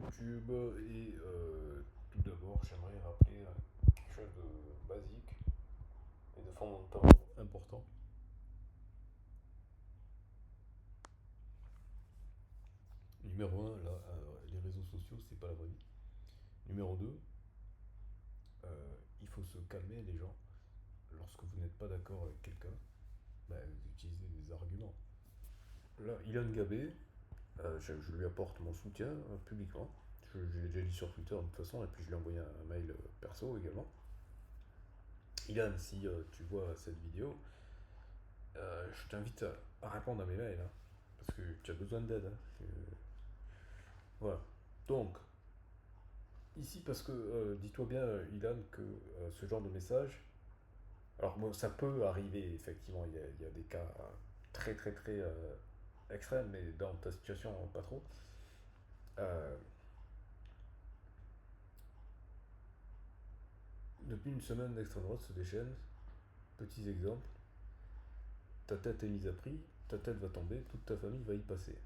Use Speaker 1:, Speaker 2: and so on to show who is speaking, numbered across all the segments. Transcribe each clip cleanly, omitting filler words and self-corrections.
Speaker 1: YouTube et tout d'abord j'aimerais rappeler quelque chose de basique et de fondamentalement important. Numéro un, là, les réseaux sociaux, c'est pas la vraie vie. Numéro 2, il faut se calmer les gens. Lorsque vous n'êtes pas d'accord avec quelqu'un, vous utilisez des arguments. Là, Ilan Gabé, je lui apporte mon soutien publiquement. Je l'ai déjà dit sur Twitter de toute façon, et puis je lui ai envoyé un mail perso également. Ilan, si tu vois cette vidéo, je t'invite à répondre à mes mails, hein, parce que tu as besoin d'aide, hein. Voilà. Donc, ici, parce que dis-toi bien, Ilan, que ce genre de message, alors bon, ça peut arriver, effectivement, il y a des cas très très très extrêmes, mais dans ta situation, pas trop. Euh, Depuis une semaine, l'extrême droite se déchaîne. Petits exemples, ta tête est mise à prix, ta tête va tomber, toute ta famille va y passer.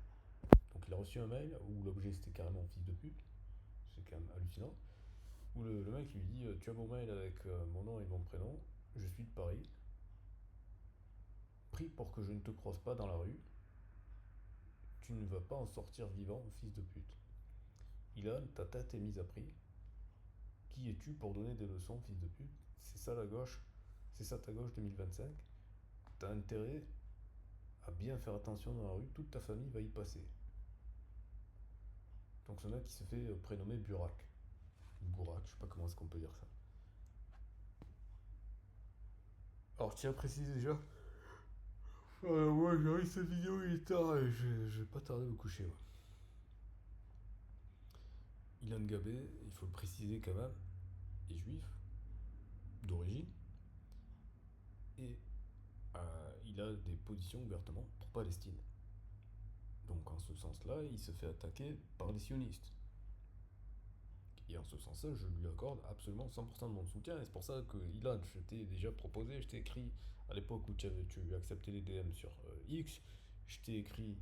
Speaker 1: Donc il a reçu un mail où l'objet c'était carrément fils de pute, c'est quand même hallucinant. Où le mec lui dit tu as mon mail avec mon nom et mon prénom, je suis de Paris, prie pour que je ne te croise pas dans la rue, tu ne vas pas en sortir vivant, fils de pute. Ilan, ta tête est mise à prix, qui es-tu pour donner des leçons, fils de pute? C'est ça la gauche, c'est ça ta gauche 2025. T'as intérêt à bien faire attention dans la rue, toute ta famille va y passer. Donc ce mec qui se fait prénommer Burak. Bourak, je sais pas comment est-ce qu'on peut dire ça. Alors je tiens à préciser déjà. Moi j'ai vu cette vidéo, il est tard et je vais pas tarder à me coucher. Ouais. Ilan Gabé, il faut le préciser quand même, est juif, d'origine, et il a des positions ouvertement pour Palestine. Donc en ce sens-là, il se fait attaquer par les sionistes. Et en ce sens-là, je lui accorde absolument 100% de mon soutien. Et c'est pour ça que Ilan, je t'ai déjà proposé, je t'ai écrit à l'époque où tu accepté les DM sur X, je t'ai écrit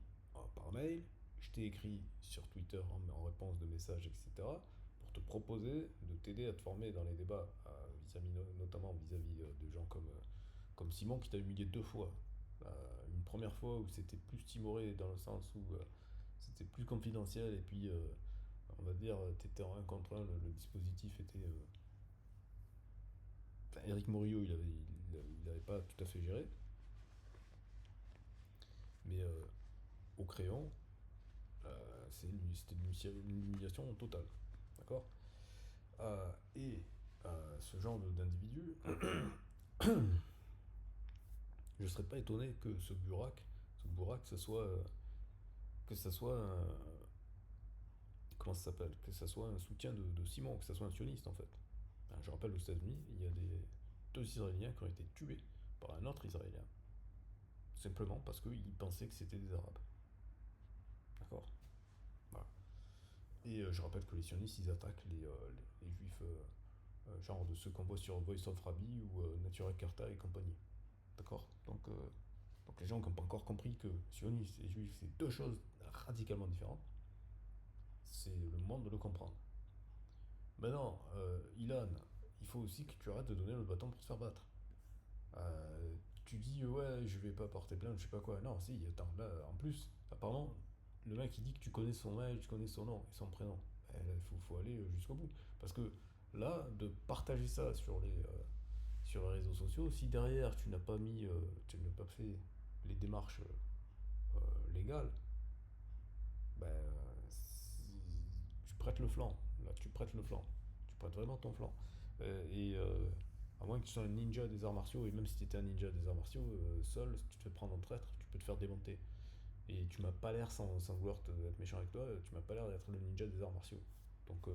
Speaker 1: par mail, je t'ai écrit sur Twitter en réponse de messages, etc. pour te proposer de t'aider à te former dans les débats, notamment vis-à-vis de gens comme Simon qui t'a humilié deux fois. Une première fois où c'était plus timoré dans le sens où c'était plus confidentiel et puis on va dire, t'étais en 1 contre 1, le dispositif était. Enfin, Eric Morillo, il avait pas tout à fait géré, mais au crayon, c'était une humiliation totale. D'accord. Et ce genre d'individu, je serais pas étonné que ce Bourak, que ça soit comment ça s'appelle, que ça soit un soutien de Simon, que ça soit un sioniste en fait. Je rappelle aux États-Unis, il y a deux Israéliens qui ont été tués par un autre Israélien, simplement parce qu'ils pensaient que c'était des Arabes. D'accord. Voilà. Et je rappelle que les sionistes, ils attaquent les juifs, genre de ceux qu'on voit sur Voice of Rabbi ou Natura Carta et compagnie. D'accord. Donc les gens qui n'ont pas encore compris que sionistes et juifs, c'est deux choses radicalement différentes, c'est le moment de le comprendre. Maintenant, Ilan, il faut aussi que tu arrêtes de donner le bâton pour se faire battre. Tu dis ouais, je vais pas porter plainte, je sais pas quoi. Non, si, attends, là, en plus, apparemment, le mec il dit que tu connais son mail, tu connais son nom et son prénom. Il faut aller jusqu'au bout. Parce que là, de partager ça sur les réseaux sociaux, si derrière tu n'as pas fait les démarches légales, ben, tu prêtes le flanc. Là, tu prêtes le flanc. Tu prêtes vraiment ton flanc. Et à moins que tu sois un ninja des arts martiaux, et même si tu étais un ninja des arts martiaux, seul, si tu te fais prendre en traître, tu peux te faire démonter. Et tu m'as pas l'air, sans vouloir être méchant avec toi, tu m'as pas l'air d'être le ninja des arts martiaux. Donc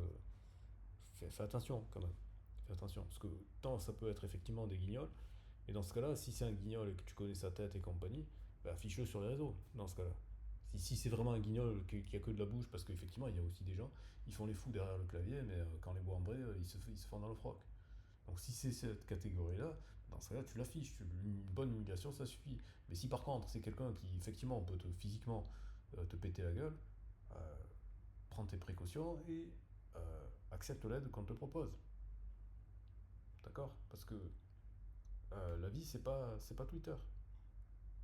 Speaker 1: fais attention quand même. Fais attention. Parce que tant ça peut être effectivement des guignols, et dans ce cas-là, si c'est un guignol et que tu connais sa tête et compagnie, bah, affiche-le sur les réseaux, dans ce cas-là. Si c'est vraiment un guignol qui a que de la bouche, parce qu'effectivement, il y a aussi des gens, ils font les fous derrière le clavier, mais quand les voit en vrai, ils se font dans le froc. Donc si c'est cette catégorie-là, dans ce cas-là, tu l'affiches. Une bonne humiliation, ça suffit. Mais si par contre, c'est quelqu'un qui, effectivement, peut physiquement te péter la gueule, euh, prends tes précautions et accepte l'aide qu'on te propose. D'accord? Parce que la vie, c'est pas Twitter.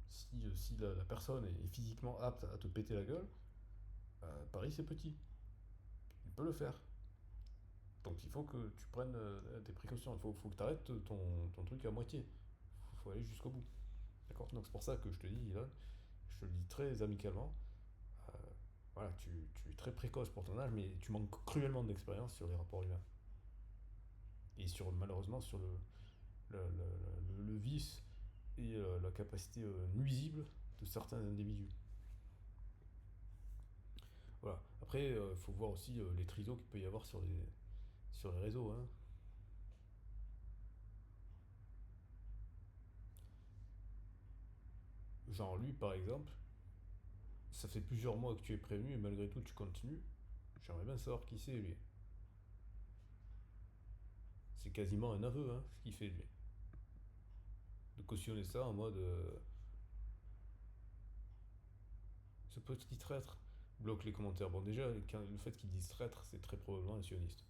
Speaker 1: Si la personne est physiquement apte à te péter la gueule, Paris c'est petit. Il peut le faire. Donc il faut que tu prennes tes précautions. Il faut que tu arrêtes ton truc à moitié. Il faut aller jusqu'au bout. D'accord? Donc c'est pour ça que je te dis, là, je te le dis très amicalement, euh, voilà, tu es très précoce pour ton âge, mais tu manques cruellement d'expérience sur les rapports humains. Et malheureusement sur le vice et la capacité nuisible de certains individus. Voilà. Après, il faut voir aussi les trisos qu'il peut y avoir sur les réseaux, hein. Genre lui, par exemple, ça fait plusieurs mois que tu es prévenu et malgré tout tu continues. J'aimerais bien savoir qui c'est lui. C'est quasiment un aveu, hein, ce qu'il fait lui. De cautionner ça en mode ce petit traître bloque les commentaires. Bon, déjà, le fait qu'il dise traître, c'est très probablement un sioniste.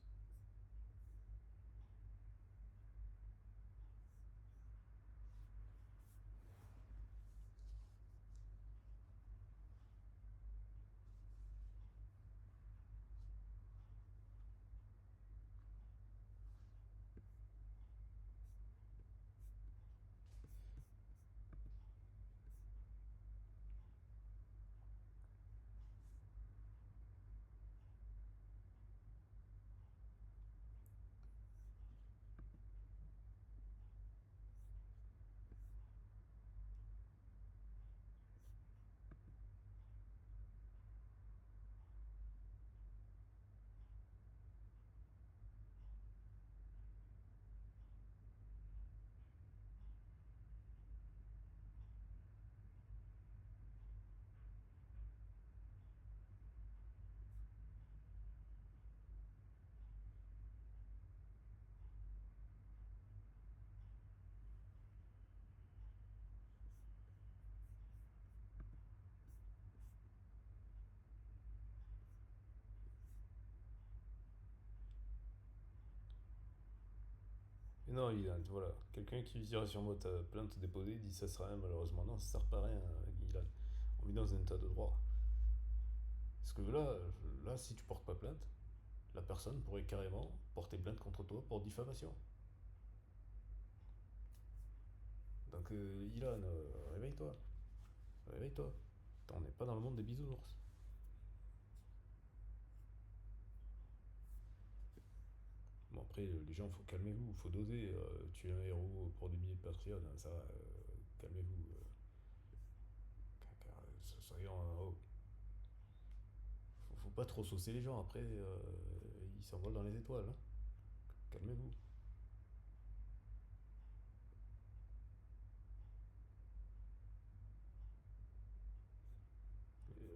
Speaker 1: Et non, voilà. Quelqu'un qui dira sur moi ta plainte déposée dit ça sert à rien, malheureusement. Non, ça sert pas à rien, Ilan. On vit dans un état de droit. Parce que là, si tu portes pas plainte, la personne pourrait carrément porter plainte contre toi pour diffamation. Donc, Ilan, réveille-toi. Réveille-toi. On n'est pas dans le monde des bisounours. Bon, après, les gens, faut calmez-vous, faut doser. Tu es un héros pour des milliers de patriotes, hein, ça va, calmez-vous. Soyons. Oh, faut pas trop saucer les gens, après, ils s'envolent dans les étoiles, hein. Calmez-vous.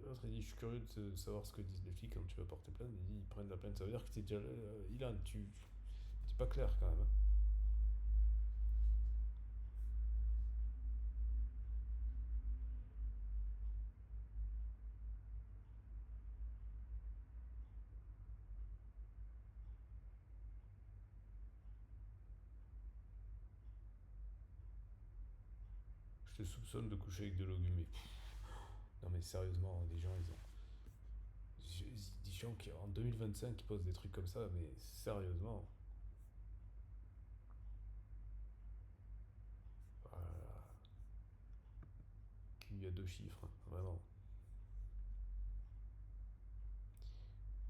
Speaker 1: L'autre, il dit je suis curieux de savoir ce que disent les flics quand tu vas porter plainte. Il dit ils prennent la plainte, ça veut dire que t'es déjà. Ilan, c'est pas clair quand même, hein. Je te soupçonne de coucher avec de l'ogumé. Non mais sérieusement, des gens, ils ont. Des gens qui en 2025 qui posent des trucs comme ça, mais sérieusement. Voilà. Il y a deux chiffres, hein, vraiment.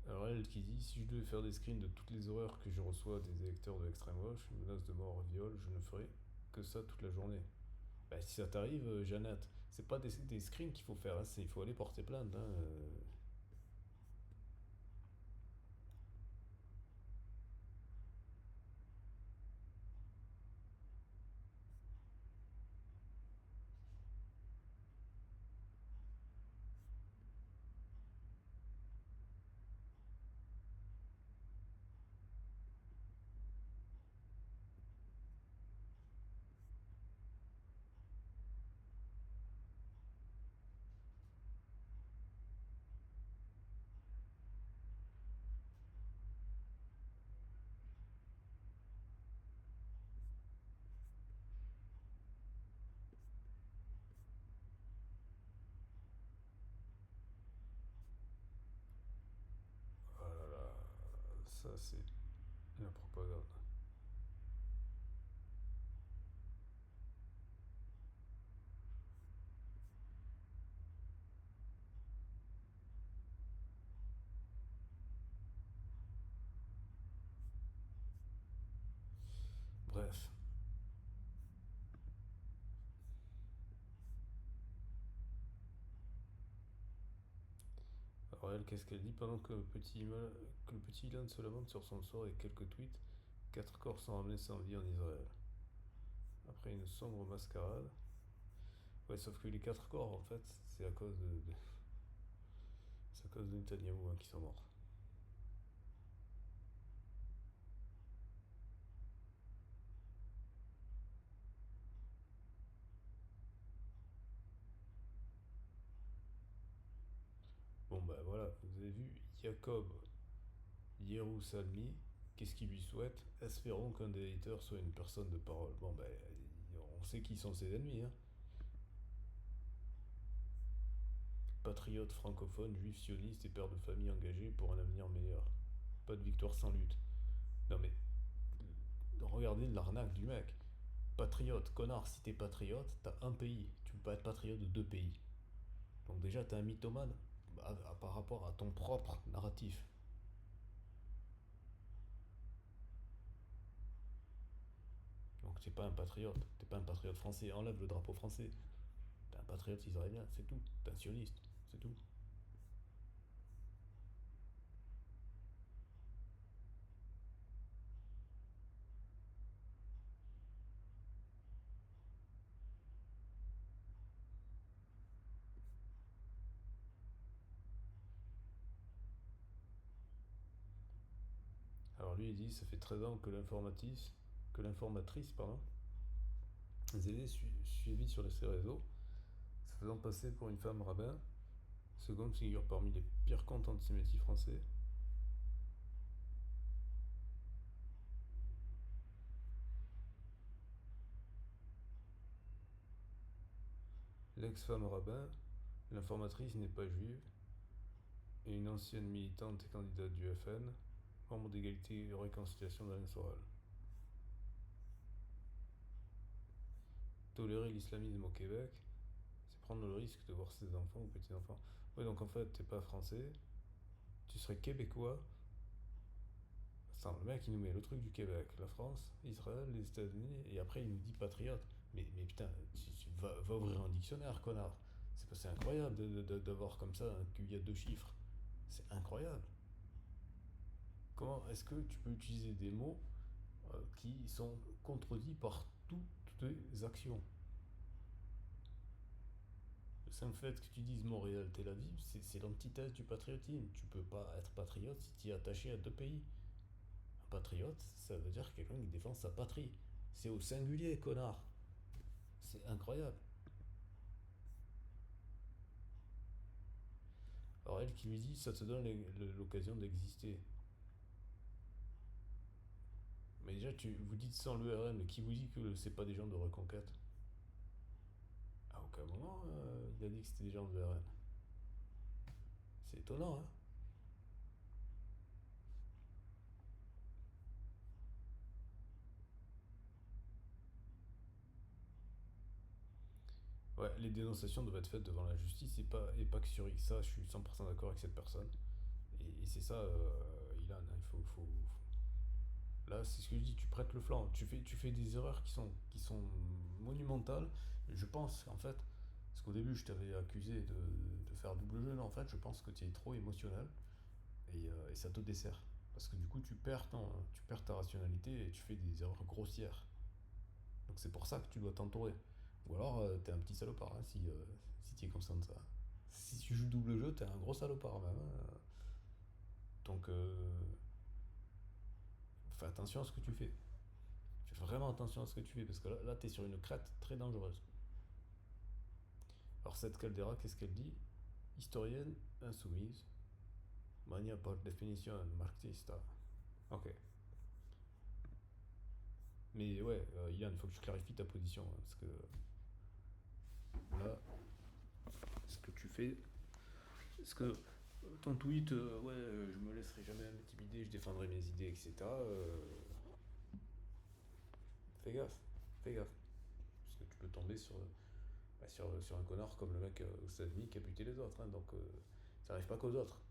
Speaker 1: Alors elle qui dit si je devais faire des screens de toutes les horreurs que je reçois des électeurs de l'extrême gauche, menaces de mort, viol, je ne ferais que ça toute la journée. Bah, si ça t'arrive, Jeannette, c'est pas des screens qu'il faut faire, hein, il faut aller porter plainte, hein. Ça, c'est la propagande. Bref. Alors elle, qu'est-ce qu'elle dit pendant que le petit Ilan se lamente sur son sort et quelques tweets, 4 corps sont ramenés sans vie en Israël. Après une sombre mascarade. Ouais, sauf que les 4 corps, en fait, c'est à cause c'est à cause de Netanyahou qui sont morts. Bon bah voilà, vous avez vu, Jacob Yerousalmi, qu'est-ce qu'il lui souhaite? Espérons qu'un des haters soit une personne de parole. Bon bah, on sait qui sont ses ennemis, hein. Patriote francophone, juif sioniste et père de famille engagé pour un avenir meilleur. Pas de victoire sans lutte. Non mais, regardez l'arnaque du mec. Patriote, connard, si t'es patriote, t'as un pays. Tu peux pas être patriote de 2 pays. Donc déjà, t'es un mythomane par rapport à ton propre narratif. Donc t'es pas un patriote. T'es pas un patriote français. Enlève le drapeau français. T'es un patriote israélien, c'est tout. T'es un sioniste, c'est tout. Alors lui, il dit, ça fait 13 ans que l'informatrice, pardon, Zézé suivie sur ses réseaux, se faisant passer pour une femme rabbin, seconde figure parmi les pires comptes antisémites français. L'ex-femme rabbin, l'informatrice n'est pas juive, et une ancienne militante et candidate du FN, membre d'égalité et réconciliation d'Alliance Orale. Tolérer l'islamisme au Québec, c'est prendre le risque de voir ses enfants ou petits-enfants. Ouais, donc en fait, t'es pas français, tu serais québécois. Attends, le mec, il nous met le truc du Québec, la France, Israël, les États-Unis, et après, il nous dit patriote. Mais putain, va ouvrir un dictionnaire, connard. C'est incroyable d'avoir comme ça qu'il y a 2 chiffres. C'est incroyable. Comment est-ce que tu peux utiliser des mots qui sont contredits par toutes tes actions? Le simple fait que tu dises Montréal, Tel Aviv, c'est l'antithèse du patriotisme. Tu peux pas être patriote si tu es attaché à 2 pays. Un patriote, ça veut dire quelqu'un qui défend sa patrie. C'est au singulier, connard. C'est incroyable. Alors elle qui lui dit, ça te donne l'occasion d'exister. Mais déjà, vous dites sans l'URL, mais qui vous dit que c'est pas des gens de Reconquête? À aucun moment, il a dit que c'était des gens de l'URL. C'est étonnant, hein. Ouais, les dénonciations doivent être faites devant la justice et pas que sur X. Ça, je suis 100% d'accord avec cette personne. Et c'est ça, Ilan, hein, Là, c'est ce que je dis, tu prêtes le flanc. Tu fais des erreurs qui sont monumentales. Je pense, en fait, parce qu'au début, je t'avais accusé de faire double jeu, mais en fait, je pense que tu es trop émotionnel et ça te dessert. Parce que du coup, tu perds ta rationalité et tu fais des erreurs grossières. Donc c'est pour ça que tu dois t'entourer. Ou alors, t'es un petit salopard, hein, si tu es conscient de ça. Si tu joues double jeu, t'es un gros salopard même, hein. Donc, fais attention à ce que tu fais. Fais vraiment attention à ce que tu fais, parce que là t'es sur une crête très dangereuse. Alors cette Caldera, qu'est-ce qu'elle dit? Historienne insoumise, mania par définition marxista. Ok. Mais ouais, Yann, il faut que tu clarifies ta position, hein, parce que là, ce que tu fais, est-ce que ton tweet, ouais, je me laisserai jamais intimider idées, je défendrai mes idées, etc. Fais gaffe, fais gaffe. Parce que tu peux tomber sur un connard comme le mec aux États-Unis qui a buté les autres. Hein, donc ça n'arrive pas qu'aux autres.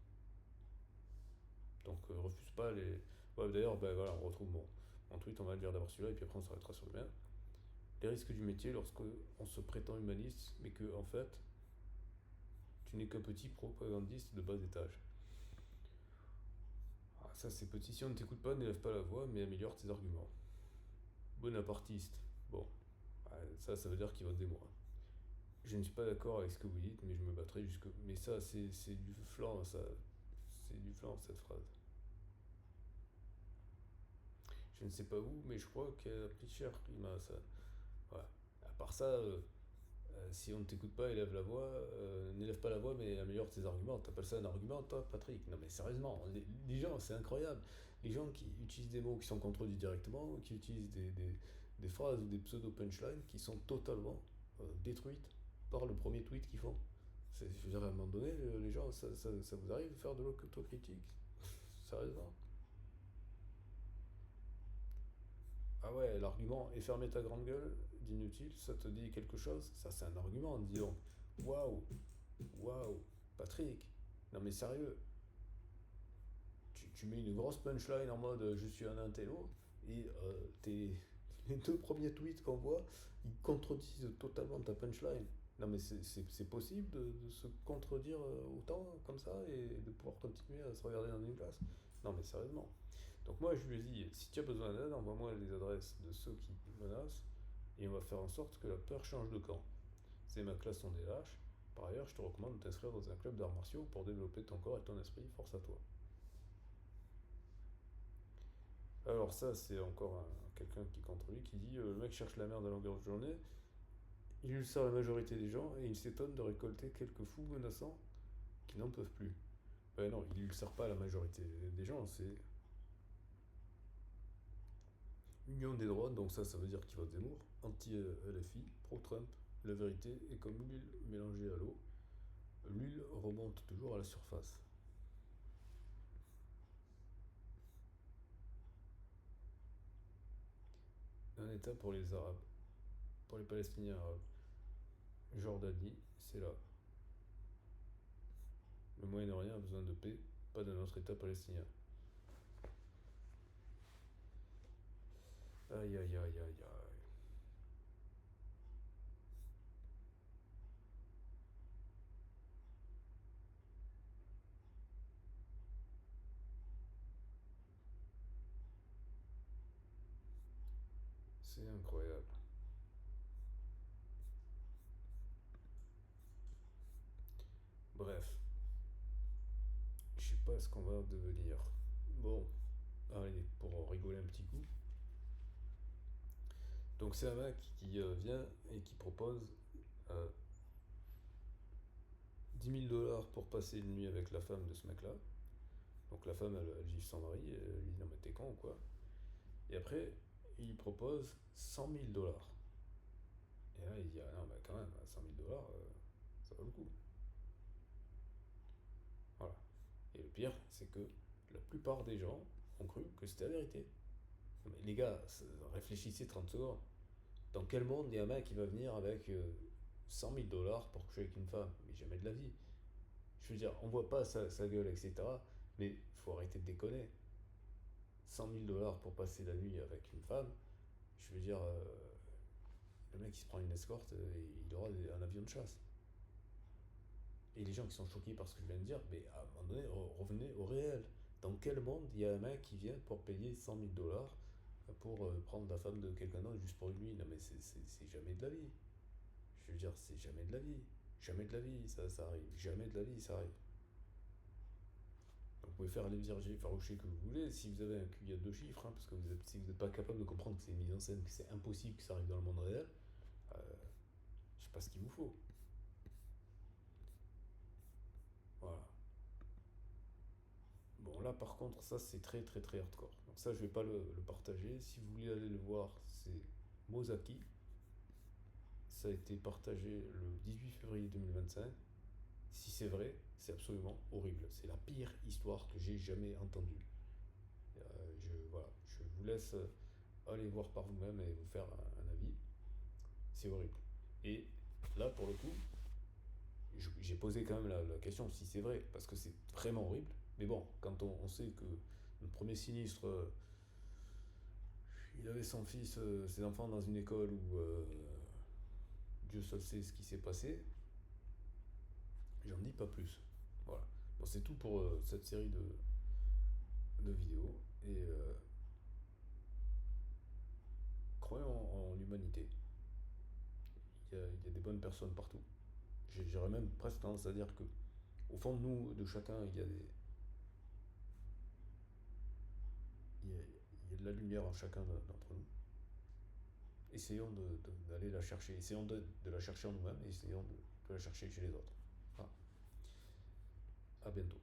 Speaker 1: Donc refuse pas les. Ouais, d'ailleurs, ben, voilà, on retrouve mon tweet, on va le dire d'abord celui-là, et puis après on s'arrêtera sur le mien. Les risques du métier lorsqu'on se prétend humaniste, mais que, en fait, tu n'es qu'un petit propagandiste de bas étage. Ah, ça, c'est petit. Si on ne t'écoute pas, n'élève pas la voix, mais améliore tes arguments. Bonapartiste. Bon, ça veut dire qu'il vote des mots. Hein. Je ne suis pas d'accord avec ce que vous dites, mais je me battrai jusque. Mais ça, c'est du flanc, ça. C'est du flanc, cette phrase. Je ne sais pas où, mais je crois qu'elle a pris cher, Rima, ça. Voilà. À part ça, si on ne t'écoute pas, n'élève pas la voix, mais améliore tes arguments. T'appelles ça un argument, toi, Patrick? Non, mais sérieusement, les gens, c'est incroyable. Les gens qui utilisent des mots qui sont contredits directement, qui utilisent des phrases ou des pseudo-punchlines qui sont totalement détruites par le premier tweet qu'ils font. Je veux dire, à un moment donné, les gens, ça vous arrive de faire de l'autocritique? Sérieusement? Ah ouais, l'argument et fermer ta grande gueule d'inutile, ça te dit quelque chose? Ça, c'est un argument, dis donc. Waouh, waouh, Patrick. Non mais sérieux, tu mets une grosse punchline en mode je suis un intello et les deux premiers tweets qu'on voit, ils contredisent totalement ta punchline. Non mais c'est possible de se contredire autant comme ça et de pouvoir continuer à se regarder dans une glace? Non mais sérieusement. Donc moi je lui ai dit, si tu as besoin d'aide, envoie-moi les adresses de ceux qui menacent et on va faire en sorte que la peur change de camp. C'est ma classe, on est lâche. Par ailleurs, je te recommande de t'inscrire dans un club d'arts martiaux pour développer ton corps et ton esprit. Force à toi. Alors ça, c'est encore quelqu'un qui contre lui qui dit le mec cherche la merde à longueur de journée, il ulcère la majorité des gens et il s'étonne de récolter quelques fous menaçants qui n'en peuvent plus. Ben non, il ulcère pas la majorité des gens, c'est Union des droites, donc ça veut dire qu'il vote Zemmour, anti-LFI, pro-Trump, la vérité est comme l'huile mélangée à l'eau, l'huile remonte toujours à la surface. Un État pour les Arabes, pour les Palestiniens arabes. Jordanie, c'est là. Le Moyen-Orient a besoin de paix, pas d'un autre État palestinien. Aïe aïe aïe aïe aïe. C'est incroyable. Bref, je sais pas ce qu'on va devenir. Bon, allez, pour rigoler un petit coup. Donc c'est un mec qui vient et qui propose euh, 10 000 dollars pour passer une nuit avec la femme de ce mec-là. Donc la femme, elle gifle son mari, elle lui dit non mais t'es con ou quoi? Et après, il propose 100 000 dollars. Et là, il dit ah non, bah quand même, 100 000 dollars, ça vaut le coup. Voilà. Et le pire, c'est que la plupart des gens ont cru que c'était la vérité. Mais les gars, réfléchissez 30 secondes. Dans quel monde il y a un mec qui va venir avec 100 000 dollars pour coucher avec une femme? Mais jamais de la vie. Je veux dire, on voit pas sa gueule, etc. Mais il faut arrêter de déconner. 100 000 dollars pour passer la nuit avec une femme, je veux dire, le mec il se prend une escorte et il aura un avion de chasse. Et les gens qui sont choqués par ce que je viens de dire, mais à un moment donné, revenez au réel. Dans quel monde il y a un mec qui vient pour payer 100 000 dollars pour prendre la femme de quelqu'un d'autre juste pour une nuit? Non mais c'est jamais de la vie. Je veux dire, c'est jamais de la vie. Jamais de la vie, ça arrive. Jamais de la vie, ça arrive. Vous pouvez faire les vierges farouchés que vous voulez, si vous avez un QI à deux chiffres, hein, parce que si vous n'êtes pas capable de comprendre que c'est une mise en scène, que c'est impossible que ça arrive dans le monde réel, euh, je sais pas ce qu'il vous faut. Voilà. Bon, là par contre, ça c'est très très très hardcore. Donc ça, je vais pas le partager. Si vous voulez aller le voir, c'est Mozaki. Ça a été partagé le 18 février 2025. Si c'est vrai, c'est absolument horrible. C'est la pire histoire que j'ai jamais entendue. Voilà, je vous laisse aller voir par vous-même et vous faire un avis. C'est horrible. Et là, pour le coup, j'ai posé quand même la question si c'est vrai, parce que c'est vraiment horrible. Mais bon, quand on sait que le premier sinistre, il avait son fils, ses enfants dans une école où Dieu seul sait ce qui s'est passé, j'en dis pas plus. Voilà. Bon, c'est tout pour cette série de vidéos. Et croyons en l'humanité. Il y a des bonnes personnes partout. J'aurais même presque tendance à dire que au fond de nous, de chacun, il y a de la lumière en chacun d'entre nous. Essayons d'aller la chercher. Essayons de la chercher en nous-mêmes et essayons de la chercher chez les autres. Ah, à bientôt.